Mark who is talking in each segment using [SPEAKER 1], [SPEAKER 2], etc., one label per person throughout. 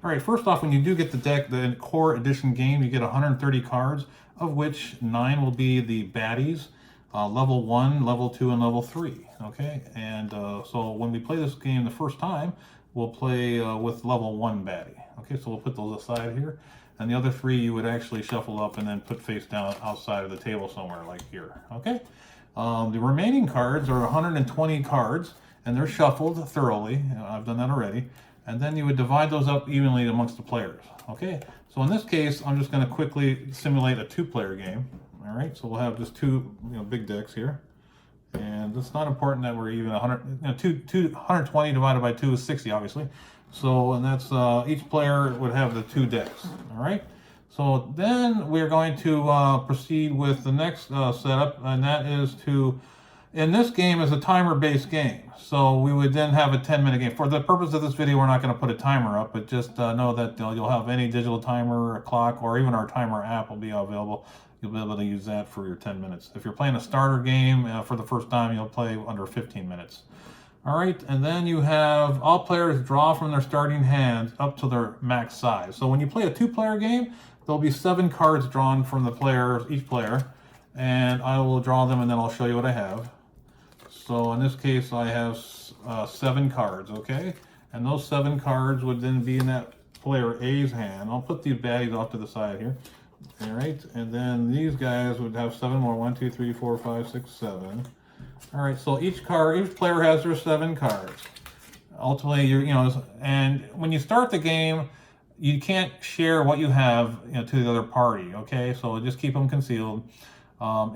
[SPEAKER 1] All right, first off, when you do get the deck, the core edition game, you get 130 cards, of which 9 will be the baddies, level 1, level 2, and level 3. Okay, and so when we play this game the first time, we'll play with level 1 baddie. Okay, so we'll put those aside here. And the other 3 you would actually shuffle up and then put face down outside of the table somewhere like here. Okay, the remaining cards are 120 cards, and they're shuffled thoroughly. I've done that already. And then you would divide those up evenly amongst the players. Okay, so in this case, I'm just going to quickly simulate a 2-player game. All right, so we'll have just 2 big decks here. And it's not important that we're even 120 divided by 2 is 60, obviously. So, and that's each player would have the 2 decks. All right. So then we're going to proceed with the next setup, and that is to, in this game is a timer-based game. So we would then have a 10-minute game. For the purpose of this video, we're not going to put a timer up, but just know that you'll have any digital timer, a clock, or even our timer app will be available. You'll be able to use that for your 10 minutes. If you're playing a starter game for the first time, you'll play under 15 minutes. All right, and then you have all players draw from their starting hand up to their max size. So when you play a 2-player game, there'll be 7 cards drawn from the players, each player, and I will draw them and then I'll show you what I have. So in this case, I have 7 cards, okay? And those 7 cards would then be in that player A's hand. I'll put these baddies off to the side here. All right, and then these guys would have 7 more. 1, 2, 3, 4, 5, 6, 7. All right, so each player has their 7 cards. Ultimately, and when you start the game, you can't share what you have to the other party, okay? So just keep them concealed.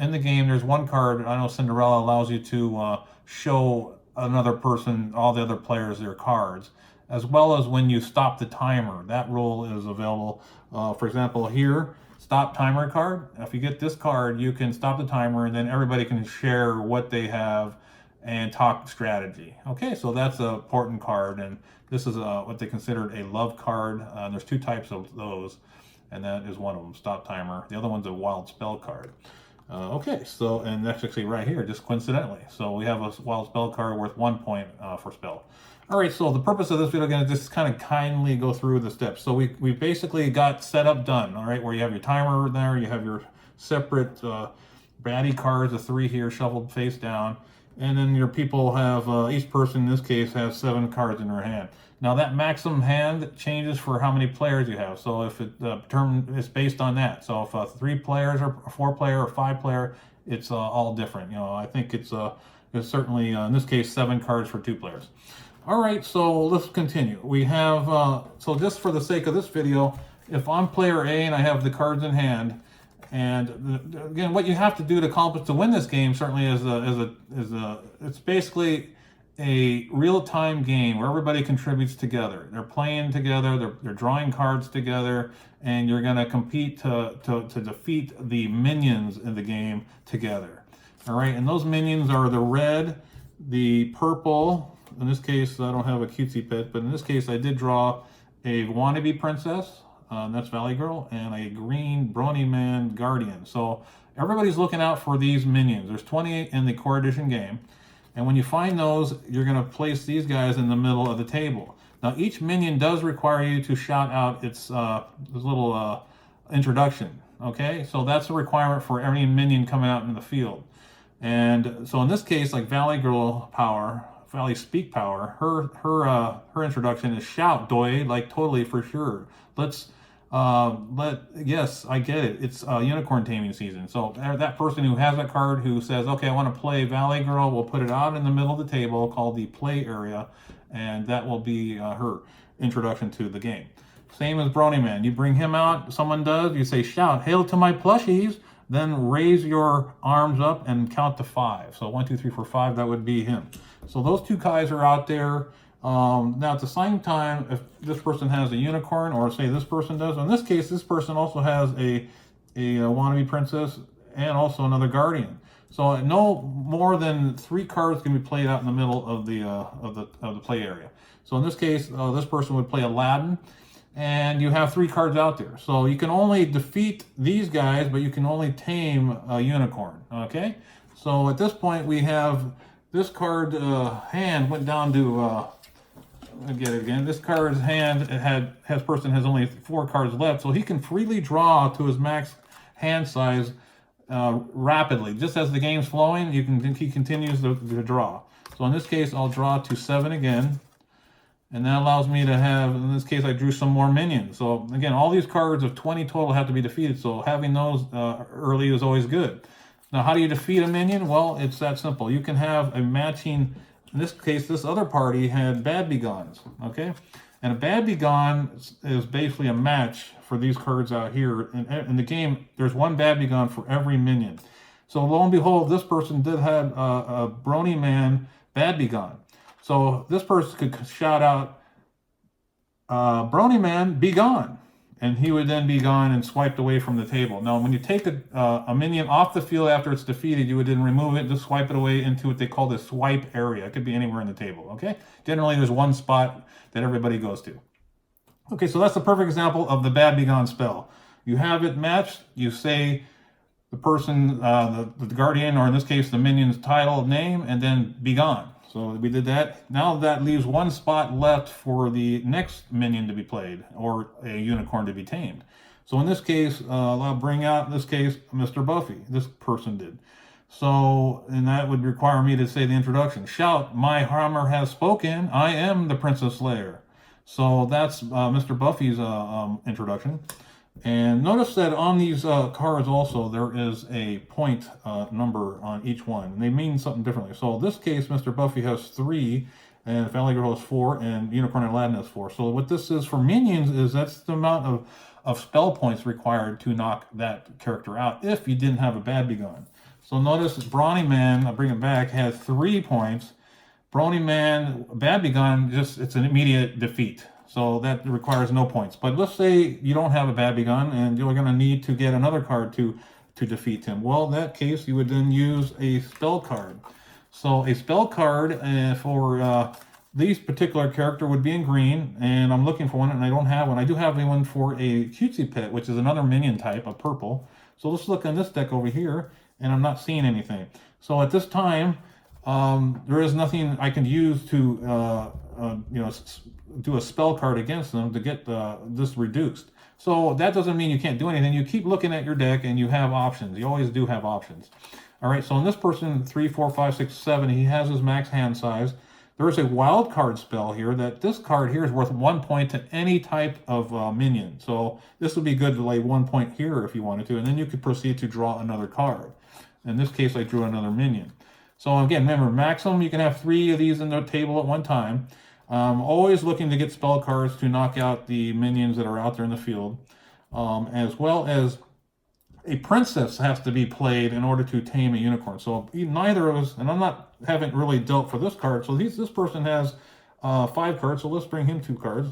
[SPEAKER 1] In the game, there's 1 card, I know Cinderella allows you to show another person, all the other players, their cards, as well as when you stop the timer. That rule is available. For example, here, stop timer card. If you get this card, you can stop the timer and then everybody can share what they have and talk strategy. Okay, so that's an important card, and this is what they consider a love card. There's 2 types of those, and that is one of them, stop timer. The other one's a wild spell card. Okay, so, and that's actually right here, just coincidentally. So we have a wild spell card worth 1 point for spell. All right, so the purpose of this video, again, is just kind of kindly go through the steps. So we basically got setup done, all right, where you have your timer there, you have your separate baddie cards, the 3 here shuffled face down, and then your people have, each person in this case has 7 cards in their hand. Now that maximum hand changes for how many players you have. So if it is based on that. So if 3 players or 4 player or 5 player, it's all different. I think it's certainly, in this case, 7 cards for 2 players. All right, so let's continue. We have, so just for the sake of this video, if I'm player A and I have the cards in hand, and again, what you have to do to accomplish to win this game certainly is it's basically a real-time game where everybody contributes together. They're playing together, they're drawing cards together, and you're going to compete to defeat the minions in the game together. All right, and those minions are the red, the purple. In this case, I don't have a cutesy pet, but in this case, I did draw a wannabe princess, that's Valley Girl, and a green Brony Man Guardian. So everybody's looking out for these minions. There's 20 in the core edition game. And when you find those, you're going to place these guys in the middle of the table. Now, each minion does require you to shout out its little introduction, okay? So that's a requirement for every minion coming out in the field. And so in this case, like Valley Girl power, Valley Speak power, her introduction is shout, doy, like totally for sure. Yes, I get it. It's unicorn taming season. So that person who has that card who says, okay, I want to play Valley Girl, will put it out in the middle of the table called the play area, and that will be her introduction to the game. Same as Brony Man. You bring him out, someone does, you say, shout, hail to my plushies, then raise your arms up and count to 5. So 1, 2, 3, 4, 5, that would be him. So those 2 guys are out there. Now at the same time, if this person has a unicorn, or say this person does, in this case, this person also has a wannabe princess and also another guardian. So no more than 3 cards can be played out in the middle of the play area. So in this case, this person would play Aladdin, and you have 3 cards out there. So you can only defeat these guys, but you can only tame a unicorn. Okay. So at this point, we have this card hand went down to I'll get it again. This card's hand person has only 4 cards left, so he can freely draw to his max hand size rapidly. Just as the game's flowing, he continues to draw. So in this case, I'll draw to 7 again. And that allows me to have, in this case, I drew some more minions. So again, all these cards of 20 total have to be defeated. So having those early is always good. Now, how do you defeat a minion? Well, it's that simple. You can have a matching, in this case, this other party had Bad Begons, okay? And a Bad Begone is basically a match for these cards out here. In the game, there's 1 Bad Begone for every minion. So lo and behold, this person did have a Brony Man Bad Begone. So this person could shout out, Brony Man, be gone. And he would then be gone and swiped away from the table. Now, when you take a minion off the field after it's defeated, you would then remove it, just swipe it away into what they call the swipe area. It could be anywhere in the table, okay? Generally, there's one spot that everybody goes to. Okay, so that's the perfect example of the Bad Begone spell. You have it matched, you say the person, the guardian, or in this case, the minion's title, name, and then be gone. So we did that. Now that leaves 1 spot left for the next minion to be played, or a unicorn to be tamed. So in this case, I'll bring out, in this case, Mr. Buffy. This person did. So, and that would require me to say the introduction. Shout, my hammer has spoken. I am the Princess Slayer. So that's Mr. Buffy's introduction. And notice that on these cards also, there is a point number on each one. And they mean something differently. So in this case, Mr. Buffy has 3, and Valley Girl has 4, and Unicorn and Aladdin has 4. So what this is for minions is that's the amount of spell points required to knock that character out if you didn't have a Bad Begone. So notice Brawny Man, I'll bring it back, has 3 points. Brony Man, Bad Begone, it's an immediate defeat. So that requires no points. But let's say you don't have a Bad Begone and you're going to need to get another card to defeat him. Well, in that case, you would then use a spell card. So a spell card for this particular character would be in green, and I'm looking for one and I don't have one. I do have one for a Cutesy Pet, which is another minion type, a purple. So let's look on this deck over here, and I'm not seeing anything. So at this time, there is nothing I can use to do a spell card against them to get this reduced. So that doesn't mean you can't do anything. You keep looking at your deck and you have options. You always do have options. All right, so in this person, 3, 4, 5, 6, 7, he has his max hand size. There is a wild card spell here that this card here is worth 1 point to any type of minion. So this would be good to lay 1 point here if you wanted to, and then you could proceed to draw another card. In this case, I drew another minion. So again, remember, maximum, you can have 3 of these in the table at one time. Always looking to get spell cards to knock out the minions that are out there in the field, as well as a princess has to be played in order to tame a unicorn. So neither of us, and haven't really dealt for this card. So this person has 5 cards. So let's bring him 2 cards,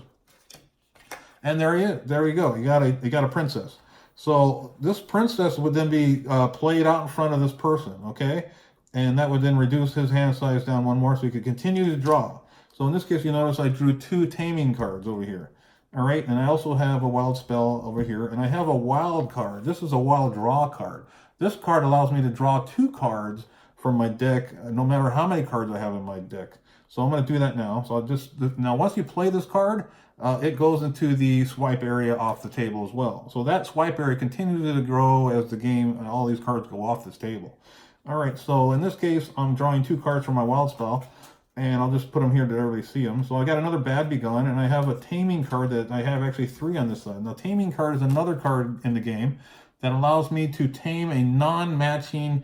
[SPEAKER 1] and there he is. There we go. You got a princess. So this princess would then be played out in front of this person, okay, and that would then reduce his hand size down 1 more, so he could continue to draw. So in this case, you notice I drew 2 taming cards over here. All right, and I also have a wild spell over here, and I have a wild card. This is a wild draw card. This card allows me to draw 2 cards from my deck, no matter how many cards I have in my deck. So I'm going to do that now. So now once you play this card, it goes into the swipe area off the table as well. So that swipe area continues to grow as the game and all these cards go off this table. All right, so in this case, I'm drawing 2 cards from my wild spell. And I'll just put them here to everybody see them. So I got another Bad Begone, and I have a taming card that I have actually 3 on this side. Now, taming card is another card in the game that allows me to tame a non-matching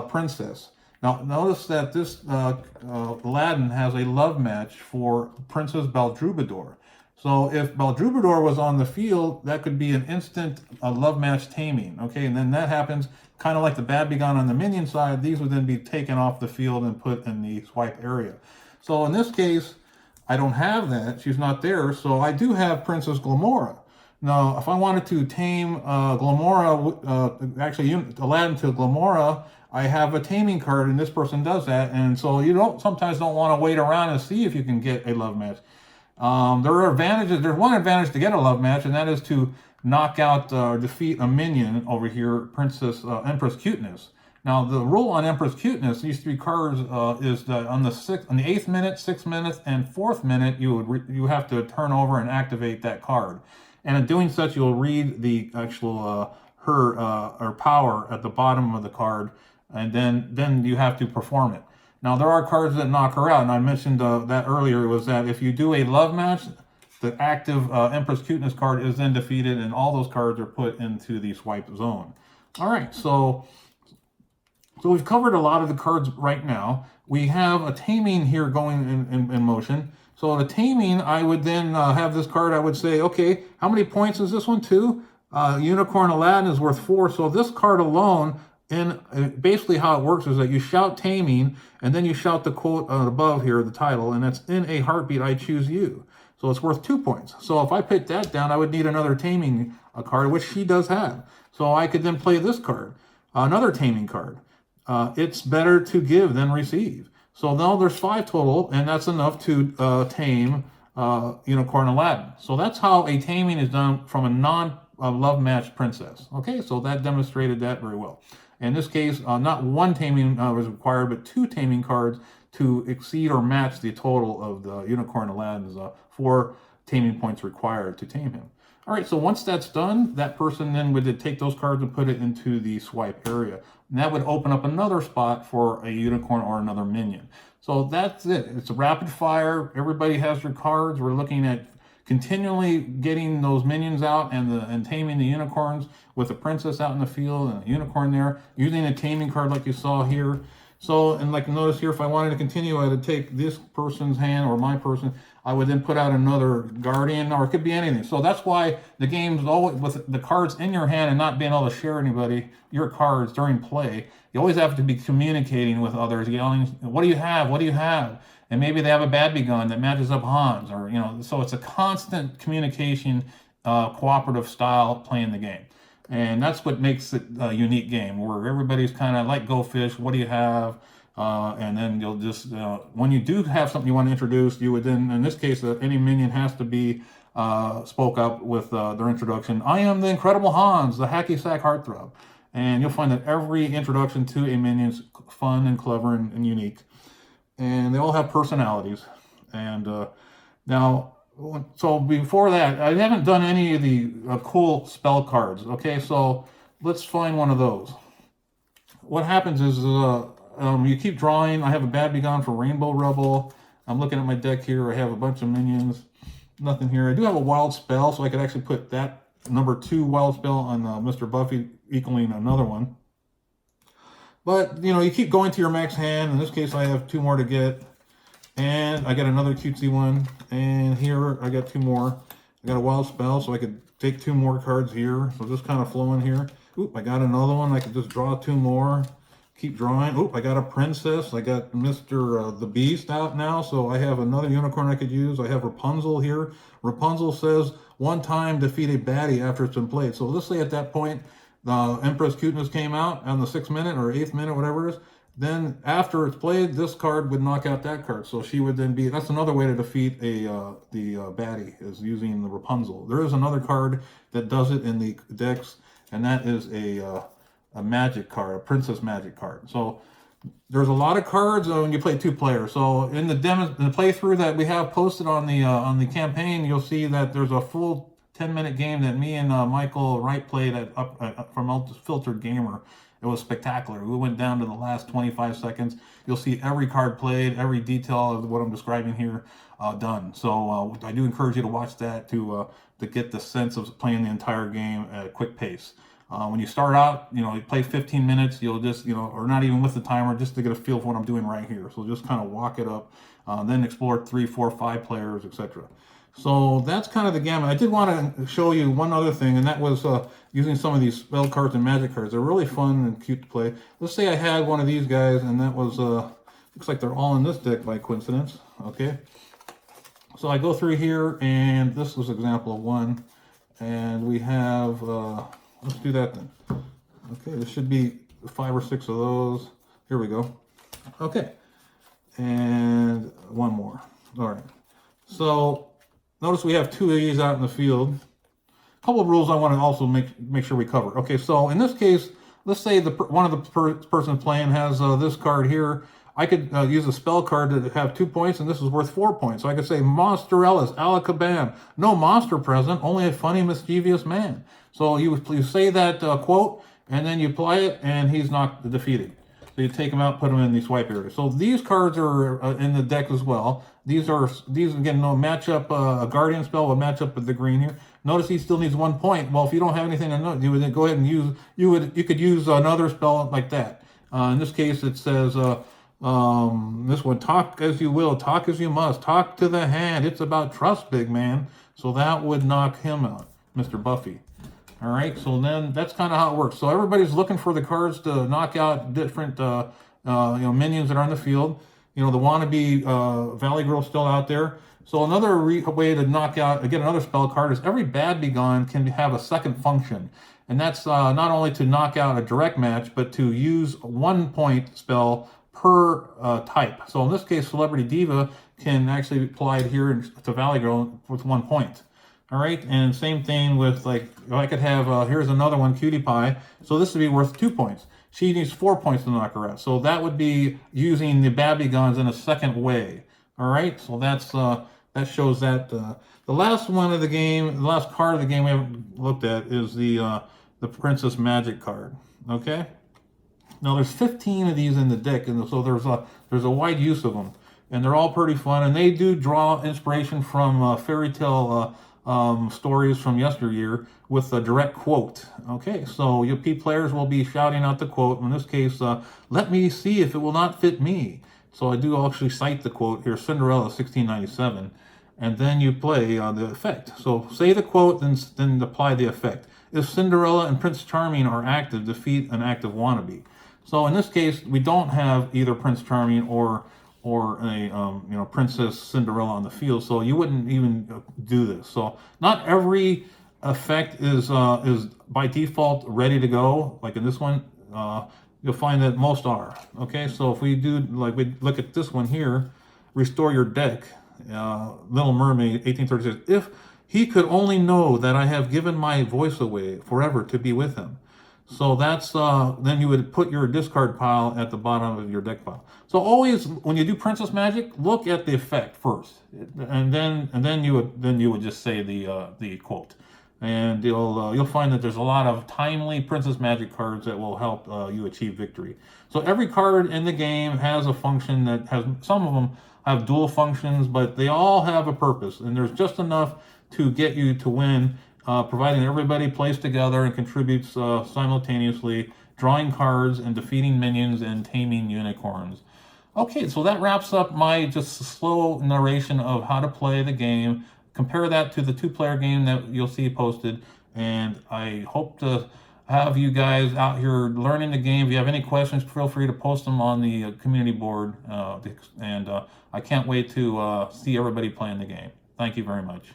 [SPEAKER 1] princess. Now, notice that this Aladdin has a love match for Princess Baldrubador. So if Baldrubador was on the field, that could be an instant love match taming. Okay, and then that happens kind of like the Bad Begone on the minion side. These would then be taken off the field and put in the swipe area. So in this case, I don't have that. She's not there. So I do have Princess Glamora. Now, if I wanted to tame Glamora, actually Aladdin to Glamora, I have a taming card, and this person does that. And so you sometimes don't want to wait around and see if you can get a love match. There are advantages. There's one advantage to get a love match, and that is to knock out or defeat a minion over here, Empress Cuteness. Now the rule on Emperor's Cuteness, these three cards, is that on the 8th minute, 6th minute, and 4th minute, you have to turn over and activate that card. And in doing such, you'll read the actual her power at the bottom of the card, and then you have to perform it. Now there are cards that knock her out, and I mentioned that earlier, was that if you do a love match, the active Empress Cuteness card is then defeated, and all those cards are put into the swipe zone. All right, so we've covered a lot of the cards right now. We have a taming here going in motion. So the taming, I would then have this card, I would say, okay, how many points is this one? 2? Unicorn Aladdin is worth 4. So this card alone, and basically how it works is that you shout taming, and then you shout the quote above here, the title, and that's in a heartbeat, I choose you. So it's worth 2 points. So if I put that down, I would need another taming card, which she does have. So I could then play this card, another taming card. It's better to give than receive. So now there's 5 total, and that's enough to tame Unicorn Aladdin. So that's how a taming is done from a non-love match princess. Okay, so that demonstrated that very well. In this case, not 1 taming was required, but 2 taming cards to exceed or match the total of the Unicorn Aladdin's 4 taming points required to tame him. All right, so once that's done, that person then would take those cards and put it into the swipe area. And that would open up another spot for a unicorn or another minion. So that's it. It's a rapid fire. Everybody has their cards. We're looking at continually getting those minions out and taming the unicorns with a princess out in the field and a unicorn there, using a taming card like you saw here. So, and like notice here, if I wanted to continue, I would take this person's hand or my person. I would then put out another guardian, or it could be anything. So that's why the game's always with the cards in your hand and not being able to share anybody your cards during play. You always have to be communicating with others, yelling, "What do you have? What do you have?" And maybe they have a bad gun that matches up Hans, or So it's a constant communication, cooperative style playing the game. And that's what makes it a unique game, where everybody's kind of like, go fish, what do you have? And then you'll just, when you do have something you want to introduce, you would then, in this case, any minion has to be spoke up with their introduction. I am the Incredible Hans, the hacky sack heartthrob. And you'll find that every introduction to a minion is fun and clever and unique. And they all have personalities. And now, so before that, I haven't done any of the cool spell cards. Okay, so let's find one of those. What happens is you keep drawing. I have a bad gun for Rainbow Rebel. I'm looking at my deck here. I have a bunch of minions. Nothing here. I do have a wild spell, so I could actually put that number 2 wild spell on Mr. Buffy, equaling another one. But, you keep going to your max hand. In this case, I have 2 more to get. And I got another cutesy one. And here I got 2 more. I got a wild spell, so I could take 2 more cards here. So just kind of flowing here. Oop, I got another one. I could just draw 2 more. Keep drawing. Oop, I got a princess. I got Mr. the Beast out now. So I have another unicorn I could use. I have Rapunzel here. Rapunzel says 1 time defeat a baddie after it's been played. So let's say at that point, the Empress Cuteness came out on the 6th minute or 8th minute, whatever it is. Then after it's played, this card would knock out that card. So she would then be, that's another way to defeat the baddie, is using the Rapunzel. There is another card that does it in the decks, and that is a magic card, a princess magic card. So there's a lot of cards when you play 2 players. So in the playthrough that we have posted on the campaign, you'll see that there's a full 10-minute game that me and Michael Wright played from Unfiltered Gamer. It was spectacular. We went down to the last 25 seconds. You'll see every card played, every detail of what I'm describing here done. So I do encourage you to watch that to get the sense of playing the entire game at a quick pace. When you start out, you play 15 minutes, you'll just, or not even with the timer, just to get a feel for what I'm doing right here. So just kind of walk it up, then explore 3, 4, 5 players, etc. So that's kind of the gamut. I did want to show you one other thing, and that was using some of these spell cards and magic cards. They're really fun and cute to play. Let's say I had one of these guys, and that was, looks like they're all in this deck by coincidence. Okay. So I go through here, and this was an example of one. And we have, let's do that then. Okay, there should be 5 or 6 of those. Here we go. Okay. And one more. All right. So notice we have 2 of these out in the field. A couple of rules I want to also make sure we cover. Okay, so in this case, let's say one of the persons playing has this card here. I could use a spell card to have 2 points, and this is worth 4 points. So I could say, Monsterellis, Alakabam, no monster present, only a funny, mischievous man. So you say that quote, and then you apply it, and he's not defeated. So you take them out, put them in the swipe area. So these cards are in the deck as well. These again, no match up. A Guardian spell will match up with the green here. Notice he still needs 1 point. Well, if you don't have anything to note, you would then go ahead and use. You could use another spell like that. In this case, it says this one: talk as you will, talk as you must, talk to the hand. It's about trust, big man. So that would knock him out, Mr. Buffy. All right, so then that's kind of how it works. So everybody's looking for the cards to knock out different minions that are on the field. The wannabe Valley Girl still out there. So another way to knock out, get another spell card is every Bad Begone can have a second function. And that's not only to knock out a direct match, but to use 1 point spell per type. So in this case, Celebrity Diva can actually be applied here to Valley Girl with 1 point. All right, and same thing with, like, I could have, here's another one, Cutie Pie. So this would be worth 2 points. She needs 4 points to knock her out. So that would be using the Bad Begones in a second way. All right, so that shows that. The last one of the game, the last card of the game we haven't looked at is the Princess Magic card. Okay. Now there's 15 of these in the deck, and so there's a wide use of them, and they're all pretty fun, and they do draw inspiration from fairy tale stories from yesteryear with a direct quote. Okay, so your P players will be shouting out the quote. In this case, let me see if it will not fit me. So I do actually cite the quote here, Cinderella 1697, and then you play the effect. So say the quote, then apply the effect. If Cinderella and Prince Charming are active, defeat an active wannabe. So in this case, we don't have either Prince Charming or a Princess Cinderella on the field, so you wouldn't even do this. So not every effect is by default ready to go. Like in this one, you'll find that most are. Okay, so if we do, like, we look at this one here, restore your deck, Little Mermaid 1836. If he could only know that I have given my voice away forever to be with him. So that's then you would put your discard pile at the bottom of your deck pile. So always when you do Princess Magic, look at the effect first, and then you would just say the quote, and you'll find that there's a lot of timely Princess Magic cards that will help you achieve victory. So every card in the game has a function that has, some of them have dual functions, but they all have a purpose, and there's just enough to get you to win. Providing everybody plays together and contributes simultaneously, drawing cards and defeating minions and taming unicorns. Okay, so that wraps up my just slow narration of how to play the game. Compare that to the 2-player game that you'll see posted, and I hope to have you guys out here learning the game. If you have any questions, feel free to post them on the community board, and I can't wait to see everybody playing the game. Thank you very much.